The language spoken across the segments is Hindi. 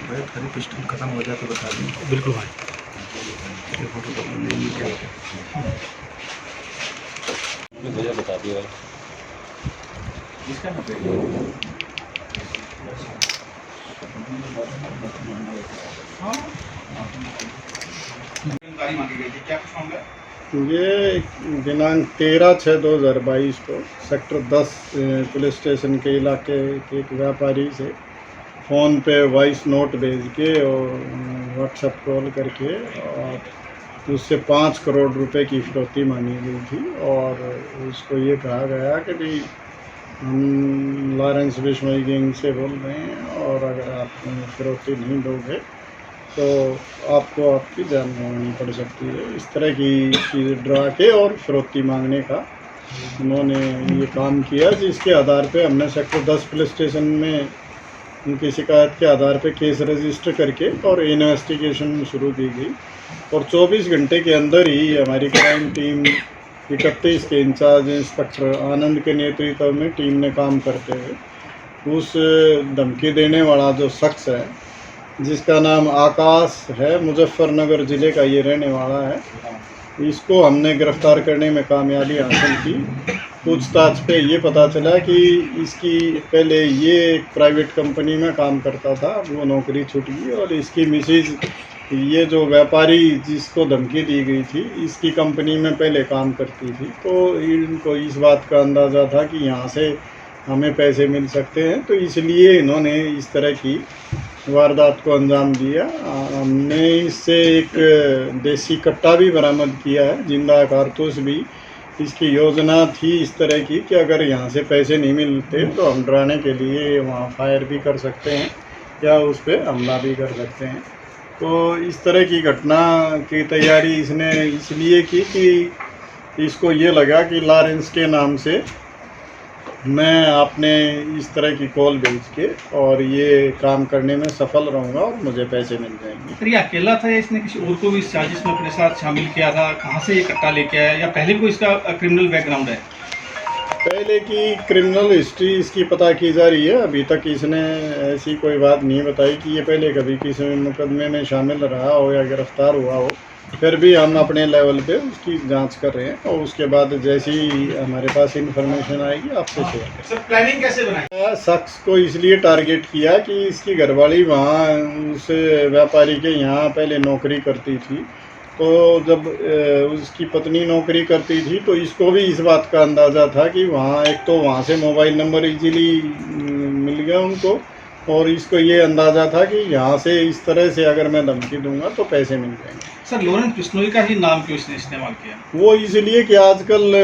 भाई खाली पिस्टल खत्म हो जाए तो बता दें। बिल्कुल भाई। ये फोटो तो नहीं क्या वजह बता दिया भाई। इसका ना जानकारी मांगी गई थी, क्या कुछ मामला? ये दिनांक 13/6/2022 को सेक्टर 10 पुलिस स्टेशन के इलाके के एक व्यापारी से फ़ोन पे वॉइस नोट भेज के और व्हाट्सएप कॉल करके और उससे 5 करोड़ रुपए की फिरौती मांगी गई थी। और उसको ये कहा गया कि भाई हम लॉरेंस बिश्नोई गैंग से बोल रहे हैं और अगर आप फिरौती नहीं दोगे तो आपको आपकी जान गंवानी पड़ सकती है। इस तरह की चीज़ें डरा के और फिरौती मांगने का उन्होंने ये काम किया, जिसके आधार पे हमने सेक्टर 10 पुलिस स्टेशन में उनकी शिकायत के आधार पे केस रजिस्टर करके और इन्वेस्टिगेशन शुरू की गई। और 24 घंटे के अंदर ही हमारी क्राइम टीम 31 के इंचार्ज इंस्पेक्टर आनंद के नेतृत्व में टीम ने काम करते हुए उस धमकी देने वाला जो शख्स है, जिसका नाम आकाश है, मुजफ्फरनगर ज़िले का ये रहने वाला है, इसको हमने गिरफ़्तार करने में कामयाबी हासिल की। पूछताछ पे ये पता चला कि इसकी पहले ये एक प्राइवेट कंपनी में काम करता था, वो नौकरी छूट गई और इसकी मिसेज ये जो व्यापारी जिसको धमकी दी गई थी, इसकी कंपनी में पहले काम करती थी। तो इनको इस बात का अंदाज़ा था कि यहाँ से हमें पैसे मिल सकते हैं, तो इसलिए इन्होंने इस तरह की वारदात को अंजाम दिया। हमने इससे एक देसी कट्टा भी बरामद किया है, जिंदा कारतूस भी। इसकी योजना थी इस तरह की कि अगर यहाँ से पैसे नहीं मिलते तो हम डराने के लिए वहाँ फायर भी कर सकते हैं या उस पर हमला भी कर सकते हैं। तो इस तरह की घटना की तैयारी इसने इसलिए की कि इसको ये लगा कि लॉरेंस के नाम से मैं आपने इस तरह की कॉल भेज के और ये काम करने में सफल रहूँगा और मुझे पैसे मिल जाएंगे। सर ये अकेला था या इसने किसी और को भी इस साजिश में अपने साथ शामिल किया था? कहाँ से ये कट्टा लेके आया या पहले भी कोई इसका क्रिमिनल बैकग्राउंड है? पहले की क्रिमिनल हिस्ट्री इसकी पता की जा रही है। अभी तक इसने ऐसी कोई बात नहीं बताई कि ये पहले कभी किसी मुकदमे में शामिल रहा हो या गिरफ्तार हुआ हो। फिर भी हम अपने लेवल पे उसकी जांच कर रहे हैं और उसके बाद जैसी हमारे पास इन्फॉर्मेशन आएगी आपसे शेयर करेंगे। सर प्लानिंग कैसे बनाई? शख्स को इसलिए टारगेट किया कि इसकी घरवाली वहाँ उस व्यापारी के यहाँ पहले नौकरी करती थी। तो जब उसकी पत्नी नौकरी करती थी तो इसको भी इस बात का अंदाज़ा था कि वहाँ एक तो वहाँ से मोबाइल नंबर इजीली मिल गया उनको, और इसको ये अंदाज़ा था कि यहाँ से इस तरह से अगर मैं धमकी दूंगा तो पैसे मिल जाएंगे। सर लॉरेंस बिश्नोई का ही नाम क्यों इसने इस्तेमाल किया? वो इसलिए कि आजकल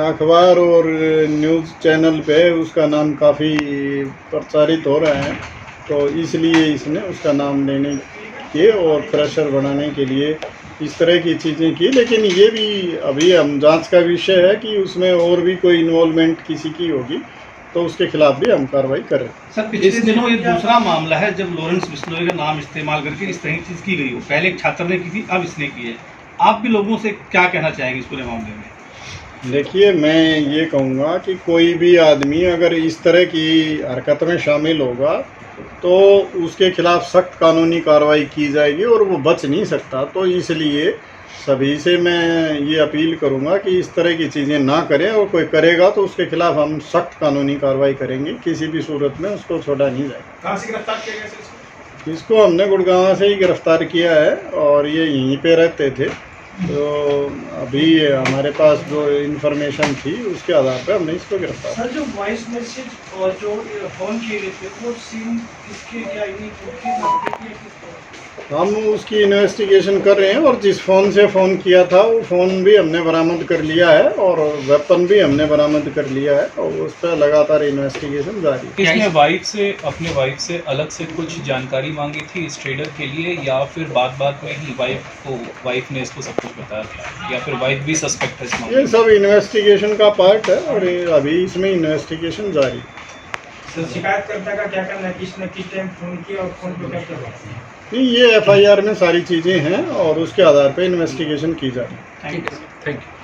अखबार और न्यूज़ चैनल पे उसका नाम काफ़ी प्रचारित हो रहा है, तो इसलिए इसने उसका नाम लेने के और प्रेशर बढ़ाने के लिए इस तरह की चीज़ें की। लेकिन ये भी अभी हम जांच का विषय है कि उसमें और भी कोई इन्वॉल्वमेंट किसी की होगी तो उसके खिलाफ भी हम कार्रवाई करें। सर पिछले दिनों ये दूसरा मामला है जब लॉरेंस बिश्नोई का नाम इस्तेमाल करके इस तरह की चीज़ की गई हो। पहले एक छात्र ने की थी, अब इसने की है। आप भी लोगों से क्या कहना चाहेंगे इस पूरे मामले में? देखिए, मैं ये कहूँगा कि कोई भी आदमी अगर इस तरह की हरकत में शामिल होगा तो उसके खिलाफ सख्त कानूनी कार्रवाई की जाएगी और वो बच नहीं सकता। तो इसलिए सभी से मैं ये अपील करूंगा कि इस तरह की चीज़ें ना करें, और कोई करेगा तो उसके खिलाफ हम सख्त कानूनी कार्रवाई करेंगे। किसी भी सूरत में उसको छोड़ा नहीं जाएगा। कहाँ से गिरफ्तार किया गया? इसको हमने गुड़गांव से ही गिरफ्तार किया है और ये यहीं पे रहते थे। तो अभी हमारे पास जो इन्फॉर्मेशन थी उसके आधार पर हमने इसको गिरफ्तार। सर जो वॉइस मैसेज और जो फ़ोन किए गए थे वो सीन किसके क्या हम उसकी इन्वेस्टिगेशन कर रहे हैं और जिस फ़ोन से फ़ोन किया था वो फ़ोन भी हमने बरामद कर लिया है और वेपन भी हमने बरामद कर लिया है और उस पर लगातार इन्वेस्टिगेशन जारी है। इसने अपने वाइफ से अलग से कुछ जानकारी मांगी थी इस ट्रेडर के लिए, या फिर बात में ही वाइफ ने इसको सब कुछ बताया था, या फिर वाइफ भी सस्पेक्ट है इस मामले में? ये सब इन्वेस्टिगेशन का पार्ट है और अभी इसमें इन्वेस्टिगेशन जारी है। सर शिकायतकर्ता का क्या करना है, किसने किस टाइम फ़ोन किया और फ़ोन पे क्या करवा? नहीं, ये FIR में सारी चीज़ें हैं और उसके आधार पर इन्वेस्टिगेशन की जा रही है। Thank you.